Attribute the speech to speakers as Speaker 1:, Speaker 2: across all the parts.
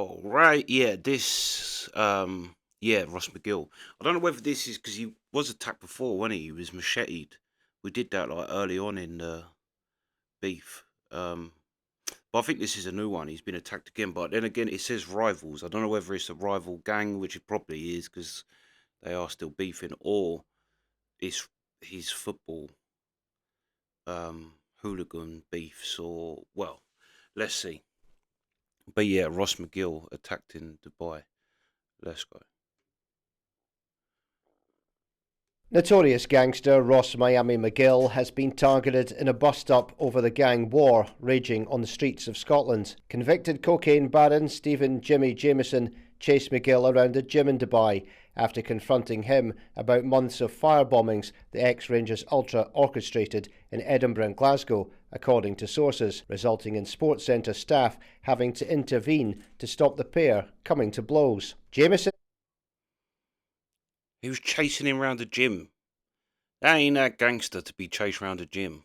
Speaker 1: All right, yeah, Ross McGill. I don't know whether this is because he was attacked before, wasn't he? He was macheted. We did that like early on in the beef. But I think this is a new one. He's been attacked again, but then again, it says rivals. I don't know whether it's a rival gang, which it probably is because they are still beefing, or it's his football hooligan beefs, or well, let's see. But yeah, Ross McGill attacked in Dubai. Let's go.
Speaker 2: Notorious gangster Ross Miami McGill has been targeted in a bust-up over the gang war raging on the streets of Scotland. Convicted cocaine baron Stephen Jimmy Jameson chased McGill around a gym in Dubai after confronting him about months of firebombings the ex-Rangers ultra orchestrated in Edinburgh and Glasgow, according to sources, resulting in sports centre staff having to intervene to stop the pair coming to blows. Jameson
Speaker 1: He was chasing him around the gym. That ain't that gangster to be chased around a gym.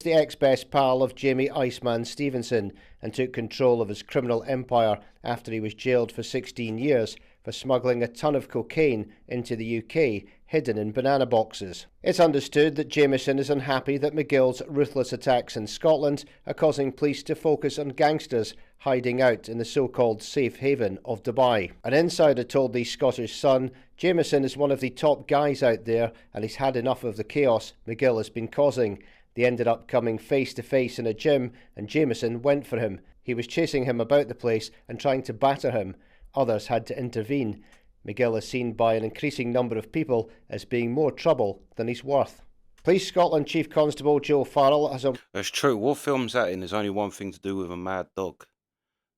Speaker 2: the ex-best pal of Jamie Iceman Stevenson and took control of his criminal empire after he was jailed for 16 years for smuggling a ton of cocaine into the UK hidden in banana boxes. It's understood that Jameson is unhappy that McGill's ruthless attacks in Scotland are causing police to focus on gangsters hiding out in the so-called safe haven of Dubai. An insider told the Scottish Sun Jameson is one of the top guys out there and he's had enough of the chaos McGill has been causing. They ended up coming face to face in a gym and Jameson went for him. He was chasing him about the place and trying to batter him. Others had to intervene. McGill is seen by an increasing number of people as being more trouble than he's worth. Police Scotland Chief Constable Joe Farrell has...
Speaker 1: That's true. What film's that in? There's only one thing to do with a mad dog.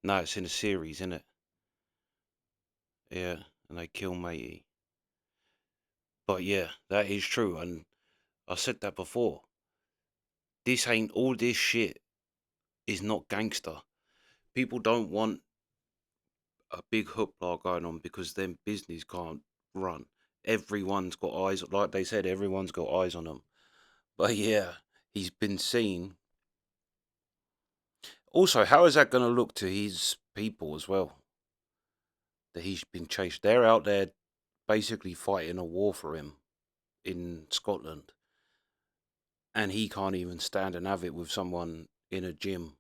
Speaker 1: No, it's in a series, isn't it? Yeah, and they kill matey. But yeah, that is true. And I said that before. This ain't all this shit is not gangster. People don't want a big hoopla going on because then business can't run. Everyone's got eyes, like they said, everyone's got eyes on them. But yeah, he's been seen. Also, how is that going to look to his people as well? That he's been chased. They're out there basically fighting a war for him in Scotland. And he can't even stand and have it with someone in a gym.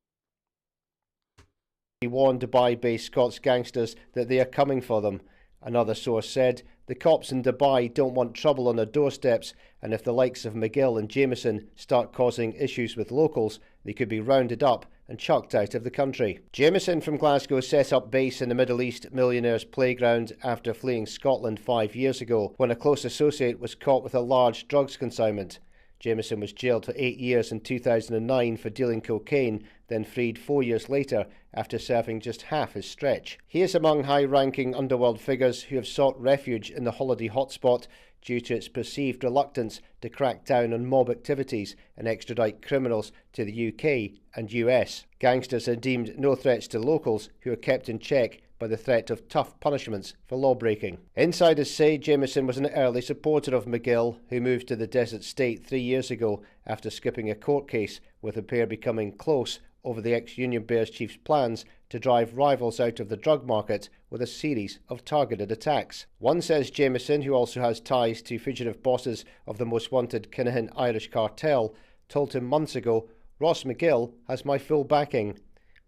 Speaker 2: He warned Dubai-based Scots gangsters that they are coming for them. Another source said, the cops in Dubai don't want trouble on their doorsteps, and if the likes of McGill and Jameson start causing issues with locals, they could be rounded up and chucked out of the country. Jameson from Glasgow set up base in the Middle East millionaires' playground after fleeing Scotland 5 years ago, when a close associate was caught with a large drugs consignment. Jameson was jailed for 8 years in 2009 for dealing cocaine, then freed 4 years later after serving just half his stretch. He is among high-ranking underworld figures who have sought refuge in the holiday hotspot due to its perceived reluctance to crack down on mob activities and extradite criminals to the UK and US. Gangsters are deemed no threats to locals who are kept in check by the threat of tough punishments for lawbreaking. Insiders say Jameson was an early supporter of McGill, who moved to the desert state 3 years ago after skipping a court case, with the pair becoming close over the ex-Union Bears chief's plans to drive rivals out of the drug market with a series of targeted attacks. One says Jameson, who also has ties to fugitive bosses of the most wanted Kinahan Irish cartel, told him months ago, Ross McGill has my full backing.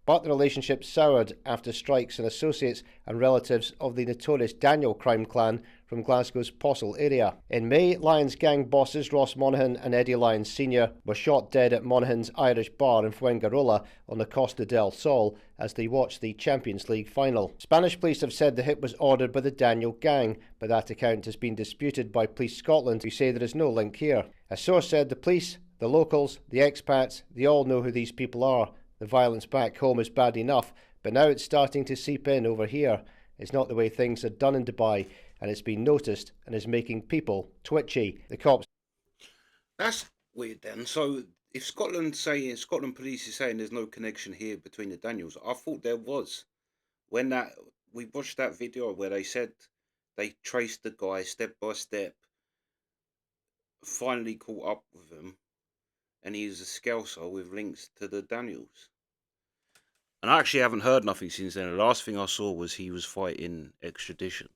Speaker 2: But the relationship soured after strikes on associates and relatives of the notorious Daniel crime clan from Glasgow's Possil area. In May, Lyons gang bosses Ross Monaghan and Eddie Lyons Sr. were shot dead at Monaghan's Irish bar in Fuengirola on the Costa del Sol as they watched the Champions League final. Spanish police have said the hit was ordered by the Daniel gang, but that account has been disputed by Police Scotland, who say there is no link here. A source said the police, the locals, the expats, they all know who these people are. The violence back home is bad enough, but now it's starting to seep in over here. It's not the way things are done in Dubai, and it's been noticed and is making people twitchy. The cops...
Speaker 1: That's weird then. So if Scotland police is saying there's no connection here between the Daniels, I thought there was. When that we watched that video where they said they traced the guy step by step, finally caught up with him, and he was a scouser with links to the Daniels. And I actually haven't heard nothing since then. The last thing I saw was he was fighting extradition.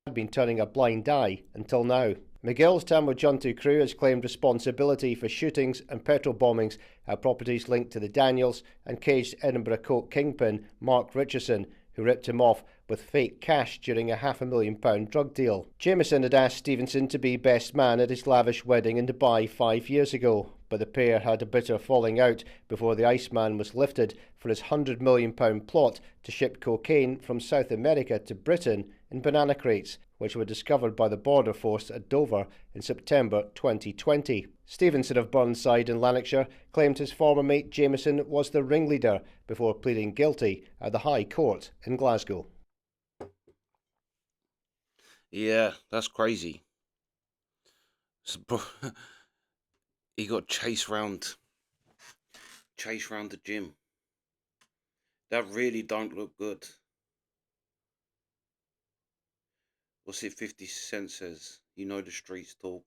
Speaker 2: Had been turning a blind eye until now. McGill's Tamojuntu crew has claimed responsibility for shootings and petrol bombings at properties linked to the Daniels and caged Edinburgh coke kingpin Mark Richardson, who ripped him off with fake cash during a £500,000 drug deal. Jameson had asked Stevenson to be best man at his lavish wedding in Dubai 5 years ago, but the pair had a bitter falling out before the Iceman was lifted for his £100 million plot to ship cocaine from South America to Britain in banana crates, which were discovered by the Border Force at Dover in September 2020. Stevenson of Burnside in Lanarkshire claimed his former mate Jameson was the ringleader before pleading guilty at the High Court in Glasgow.
Speaker 1: Yeah, that's crazy. He got chased round the gym. That really don't look good. What's it 50 Cent says? You know the streets talk,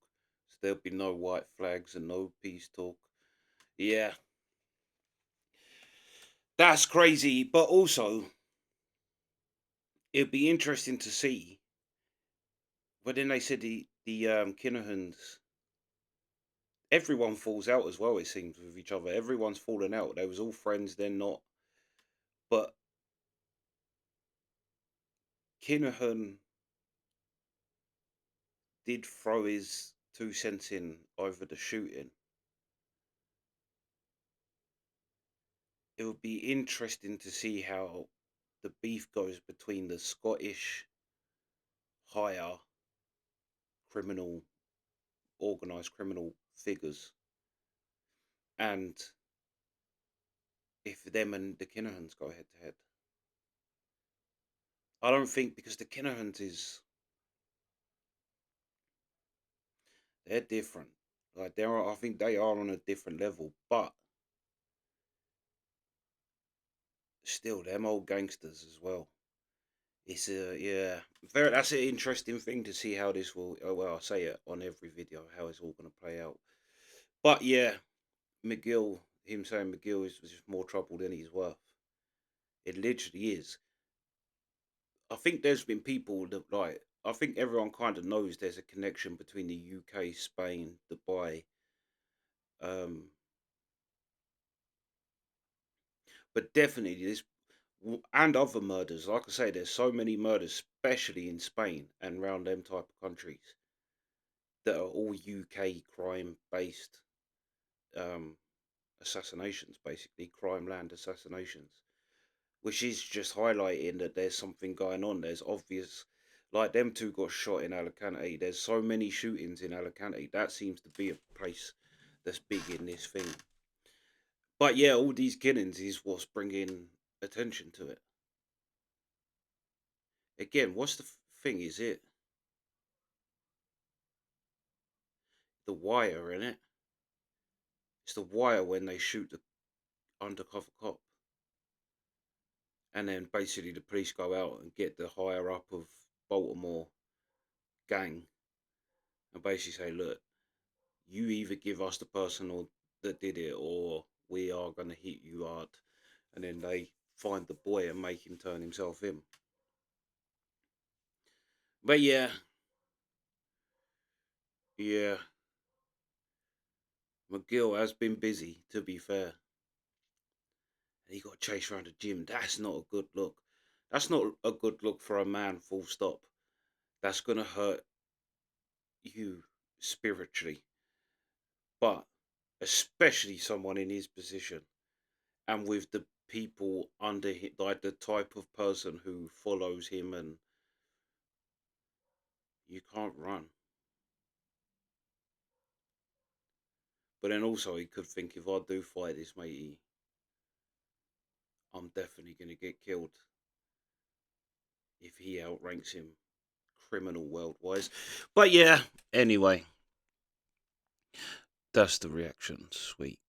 Speaker 1: so there'll be no white flags and no peace talk. Yeah. That's crazy, but also it'd be interesting to see. But then they said the Kinahans, everyone falls out as well, it seems, with each other. Everyone's fallen out. They was all friends, they're not. But Kinahan did throw his 2 cents in over the shooting. It would be interesting to see how the beef goes between the Scottish higher criminal, organised criminal figures, and if them and the Kinahans go head to head. I don't think, because the Kinahans they're different. Like I think they are on a different level, but still, them old gangsters as well. It's that's an interesting thing to see how this will. Oh, well, I say it on every video how it's all going to play out. But yeah, McGill, him saying McGill is just more trouble than he's worth. It literally is. I think there's been people that like. I think everyone kind of knows there's a connection between the UK, Spain, Dubai, um, but definitely this and other murders. Like I say, there's so many murders, especially in Spain and around them type of countries, that are all UK crime based um, assassinations, basically crime land assassinations, which is just highlighting that there's something going on. There's obvious, like them two got shot in Alicante. There's so many shootings in Alicante. That seems to be a place that's big in this thing. But yeah, all these killings is what's bringing attention to it. Again, what's the thing? Is it the wire in it? It's the wire when they shoot the undercover cop, and then basically the police go out and get the higher up of Baltimore gang and basically say, look, you either give us the person or that did it, or we are gonna hit you hard. And then they find the boy and make him turn himself in. But yeah, yeah, McGill has been busy, to be fair. And he got chased around the gym. That's not a good look. That's not a good look for a man, full stop. That's gonna hurt you spiritually. But especially someone in his position and with the people under him, like the type of person who follows him, and you can't run. But then also he could think, if I do fight this matey, I'm definitely gonna get killed if he outranks him criminal world wise. But yeah, anyway, that's the reaction. Sweet.